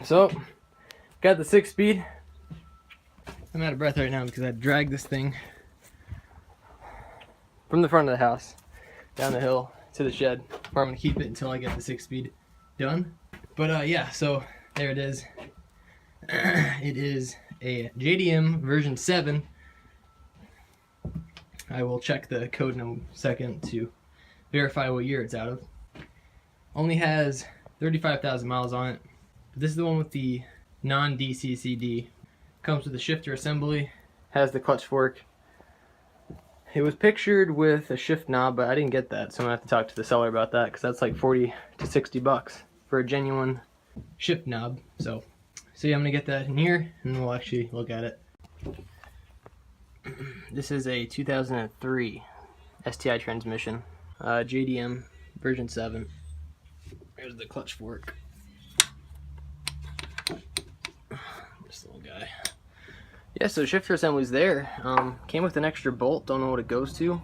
So, got the 6-speed. I'm out of breath right now because I dragged this thing from the front of the house down the hill to the shed, where I'm going to keep it until I get the 6-speed done. But yeah, so there it is. It is a JDM version 7. I will check the code in a second to verify what year it's out of. Only has 35,000 miles on it. This is the one with the non-DC CD. Comes with a shifter assembly, has the clutch fork. It was pictured with a shift knob, but I didn't get that, so I'm gonna have to talk to the seller about that because that's like 40 to 60 bucks for a genuine shift knob. So yeah, I'm gonna get that in here and we'll actually look at it. This is a 2003 STi transmission, JDM version 7. There's the clutch fork. This little guy. Yeah, so shifter assembly's there. Came with an extra bolt, don't know what it goes to.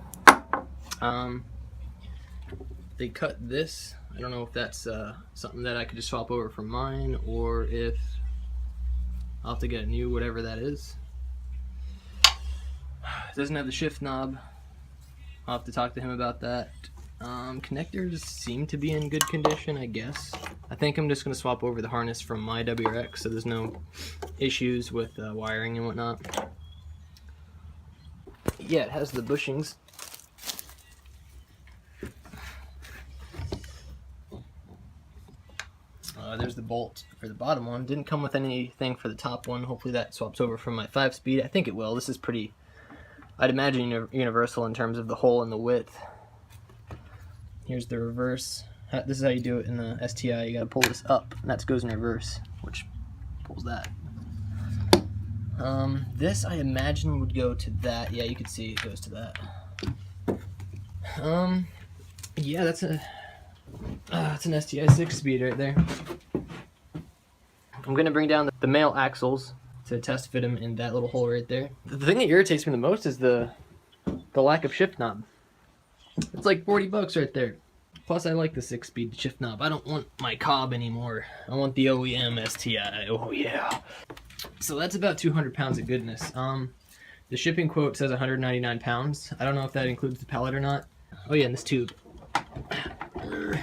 They cut this. I don't know if that's something that I could just swap over from mine, or if I'll have to get a new whatever that is. It doesn't have the shift knob. I'll have to talk to him about that. Connectors seem to be in good condition, I guess. I think I'm just going to swap over the harness from my WRX so there's no issues with wiring and whatnot. Yeah, it has the bushings. There's the bolt for the bottom one. Didn't come with anything for the top one. Hopefully that swaps over from my 5-speed. I think it will. This is pretty, I'd imagine, universal in terms of the hole and the width. Here's the reverse. This is how you do it in the STi. You gotta pull this up, and that goes in reverse, which pulls that. This I imagine would go to that. Yeah, you can see it goes to that. Yeah, that's an STi 6-speed right there. I'm gonna bring down the male axles to test fit them in that little hole right there. The thing that irritates me the most is the lack of shift knob. It's like 40 bucks right there. Plus I like the 6-speed shift knob. I don't want my Cobb anymore. I want the OEM STi. Oh yeah. So that's about 200 pounds of goodness. The shipping quote says 199 pounds. I don't know if that includes the pallet or not. Oh yeah, and this tube. I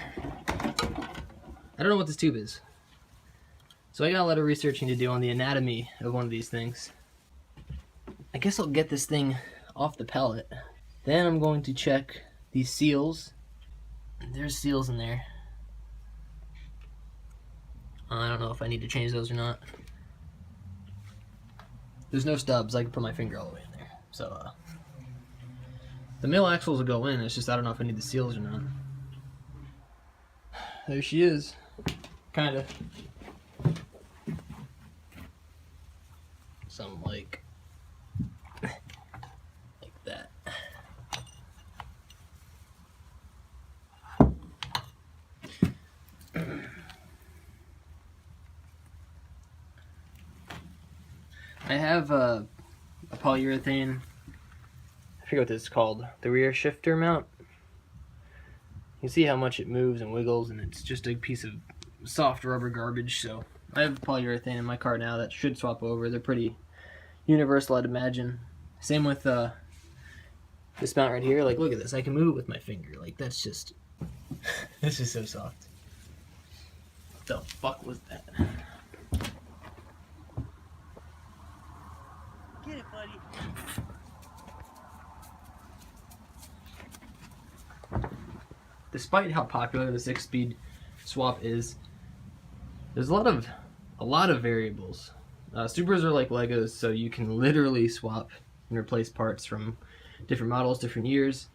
don't know what this tube is. So I got a lot of researching to do on the anatomy of one of these things. I guess I'll get this thing off the pallet. Then I'm going to check these seals. There's seals in there. I don't know if I need to change those or not. There's no stubs. I can put my finger all the way in there. So the male axles will go in. It's just I don't know if I need the seals or not. There she is. Kinda. Something like that. I have a polyurethane, I forget what this is called, the rear shifter mount. You can see how much it moves and wiggles, and it's just a piece of soft rubber garbage. So I have polyurethane in my car now that should swap over. They're pretty universal, I'd imagine. Same with this mount right here. Like, look at this. I can move it with my finger. Like, that's just this is so soft. What the fuck was that? Get it, buddy. Despite how popular the 6-speed swap is, there's a lot of variables. Supras are like Legos, so you can literally swap and replace parts from different models, different years,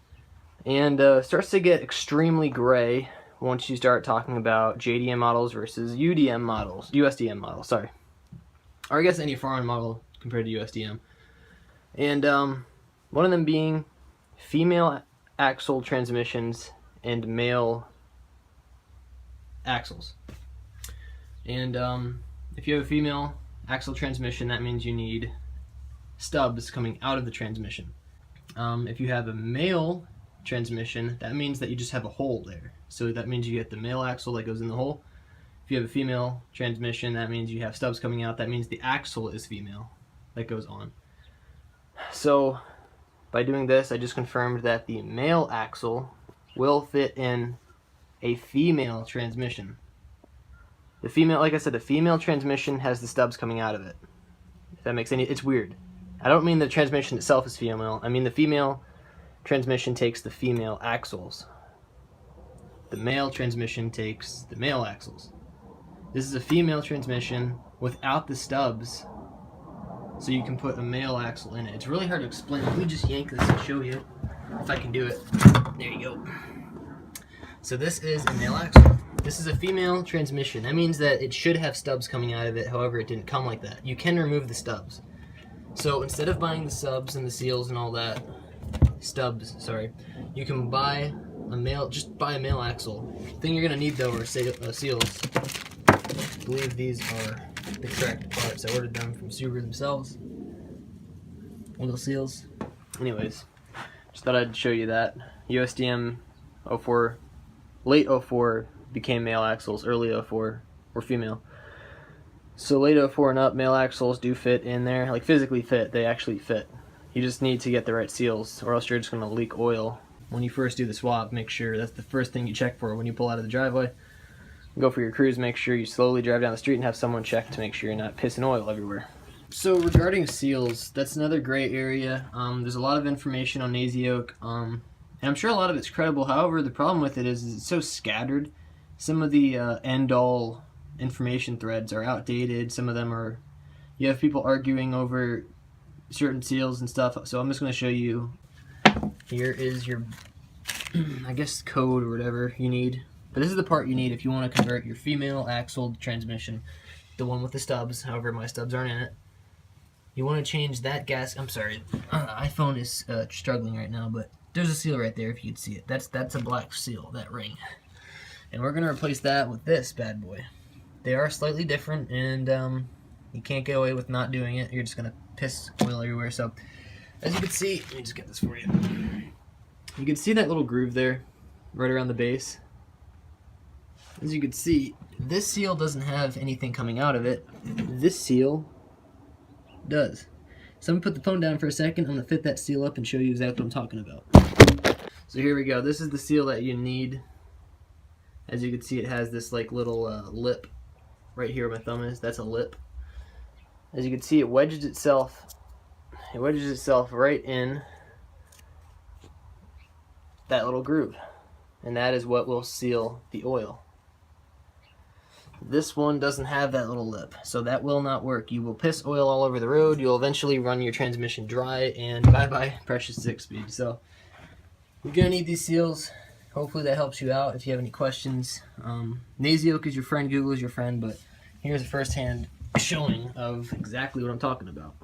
and starts to get extremely gray once you start talking about JDM models versus USDM models, sorry. Or I guess any foreign model compared to USDM. And one of them being female axle transmissions and male axles. And if you have a female axle transmission, that means you need stubs coming out of the transmission. If you have a male transmission, that means that you just have a hole there. So that means you get the male axle that goes in the hole. If If you have a female transmission, that means you have stubs coming out. That means the axle is female. That goes on. So by doing this, I just confirmed that the male axle will fit in a female transmission. The female, like I said, the female transmission has the stubs coming out of it. If that makes any, it's weird. I don't mean the transmission itself is female. I mean the female transmission takes the female axles. The male transmission takes the male axles. This is a female transmission without the stubs, so you can put a male axle in it. It's really hard to explain. Let me just yank this and show you if I can do it. There you go. So this is a male axle. This is a female transmission. That means that it should have stubs coming out of it. However, it didn't come like that. You can remove the stubs. So instead of buying the subs and the seals and all that, you can buy a male, just buy a male axle. The thing you're gonna need though are seals. I believe these are the correct parts. I ordered them from Subie themselves. Little seals. Anyways, just thought I'd show you that. USDM 04, late 04 became male axles, early 04 were female. So late 04 and up, male axles do fit in there, like physically fit, they actually fit. You just need to get the right seals, or else you're just going to leak oil. When you first do the swap, make sure that's the first thing you check for when you pull out of the driveway. Go for your cruise, make sure you slowly drive down the street and have someone check to make sure you're not pissing oil everywhere. So regarding seals, that's another gray area. There's a lot of information on Nasioke, and I'm sure a lot of it's credible. However, the problem with it is it's so scattered. Some of the end-all information threads are outdated. Some of them are, you have people arguing over certain seals and stuff. So I'm just going to show you. Here is your, I guess, code or whatever you need. But this is the part you need if you want to convert your female axle transmission, the one with the stubs. However, my stubs aren't in it. You want to change that gas. I'm sorry, iPhone is struggling right now, but there's a seal right there if you can see it. That's a black seal, that ring. And we're going to replace that with this bad boy. They are slightly different, and you can't get away with not doing it. You're just going to piss oil everywhere. So, as you can see, let me just get this for you. You can see that little groove there, right around the base. As you can see, this seal doesn't have anything coming out of it. This seal does. So I'm going to put the phone down for a second. I'm going to fit that seal up and show you exactly what I'm talking about. So here we go. This is the seal that you need. As you can see, it has this like little lip right here where my thumb is. That's a lip. As you can see, it wedges itself right in that little groove. And that is what will seal the oil. This one doesn't have that little lip, so that will not work. You will piss oil all over the road. You'll eventually run your transmission dry, and bye-bye precious 6-speed. So you're going to need these seals. Hopefully that helps you out if you have any questions. Nasioke is your friend, Google is your friend, but here's a first-hand showing of exactly what I'm talking about.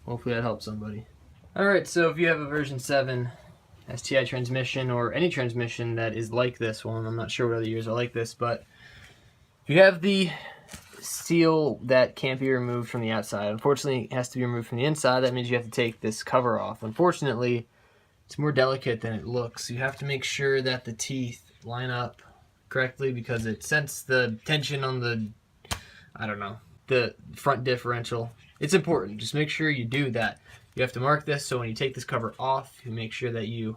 Hopefully that helps somebody. Alright, so if you have a version 7 STi transmission, or any transmission that is like this one, I'm not sure what other years are like this, but if you have the seal that can't be removed from the outside, unfortunately it has to be removed from the inside. That means you have to take this cover off. Unfortunately, it's more delicate than it looks. You have to make sure that the teeth line up correctly because it senses the tension on the, I don't know, the front differential. It's important. Just make sure you do that. You have to mark this so when you take this cover off, you make sure that you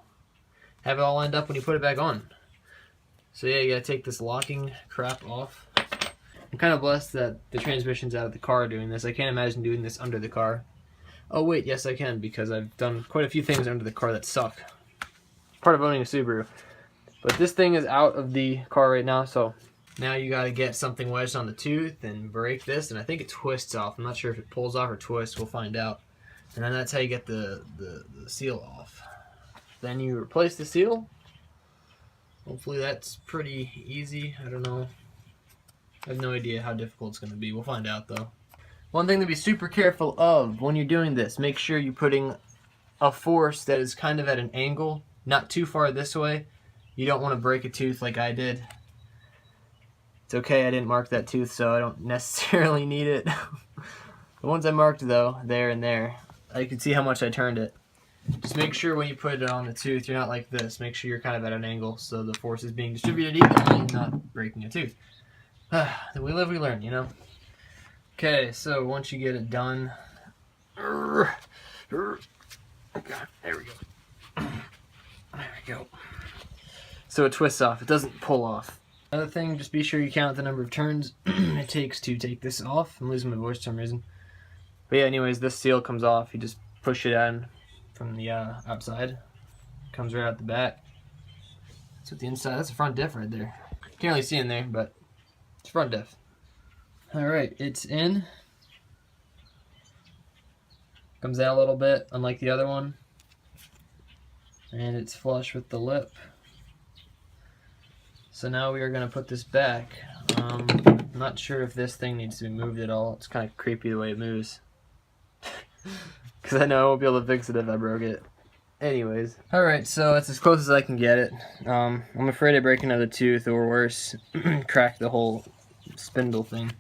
have it all lined up when you put it back on. So yeah, you gotta take this locking crap off. I'm kind of blessed that the transmission's out of the car doing this. I can't imagine doing this under the car. Oh wait, yes I can, because I've done quite a few things under the car that suck. Part of owning a Subaru. But this thing is out of the car right now, so now you gotta get something wedged on the tooth and break this, and I think it twists off. I'm not sure if it pulls off or twists, we'll find out. And then that's how you get the seal off. Then you replace the seal. Hopefully that's pretty easy. I don't know. I have no idea how difficult it's going to be. We'll find out though. One thing to be super careful of when you're doing this, make sure you're putting a force that is kind of at an angle, not too far this way. You don't want to break a tooth like I did. It's okay, I didn't mark that tooth, so I don't necessarily need it. The ones I marked though, there and there, you can see how much I turned it. Just make sure when you put it on the tooth, you're not like this. Make sure you're kind of at an angle so the force is being distributed evenly and not breaking a tooth. We live, we learn, you know? Okay, so once you get it done, there we go. There we go. So it twists off. It doesn't pull off. Another thing, just be sure you count the number of turns it takes to take this off. I'm losing my voice for some reason. But yeah, anyways, this seal comes off. You just push it in from the outside. Comes right out the back. That's what the inside. That's a front diff right there. Can't really see in there, but it's front diff. All right, it's in. Comes out a little bit, unlike the other one. And it's flush with the lip. So now we are going to put this back. I'm not sure if this thing needs to be moved at all. It's kind of creepy the way it moves. Because I know I won't be able to fix it if I broke it. Anyways. Alright, so it's as close as I can get it. I'm afraid of breaking another tooth or worse, crack the whole spindle thing.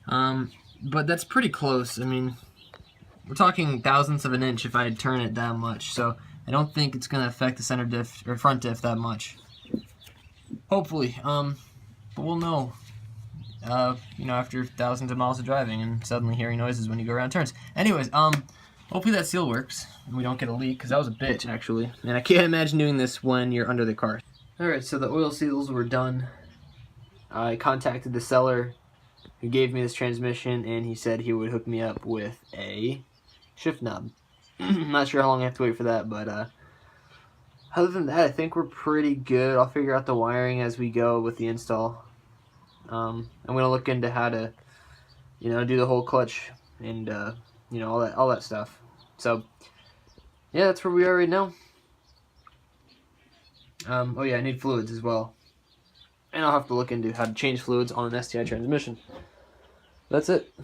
But that's pretty close. I mean, we're talking thousandths of an inch if I turn it that much. So I don't think it's going to affect the center diff or front diff that much. Hopefully, but we'll know, you know, after thousands of miles of driving and suddenly hearing noises when you go around turns. Anyways, hopefully that seal works and we don't get a leak, because that was a bitch, actually. And I can't imagine doing this when you're under the car. Alright, so the oil seals were done. I contacted the seller who gave me this transmission, and he said he would hook me up with a shift knob. I'm not sure how long I have to wait for that, but, other than that, I think we're pretty good. I'll figure out the wiring as we go with the install. I'm gonna look into how to, you know, do the whole clutch and you know, all that stuff. So yeah, that's where we are right now. Oh yeah, I need fluids as well, and I'll have to look into how to change fluids on an STi transmission. That's it.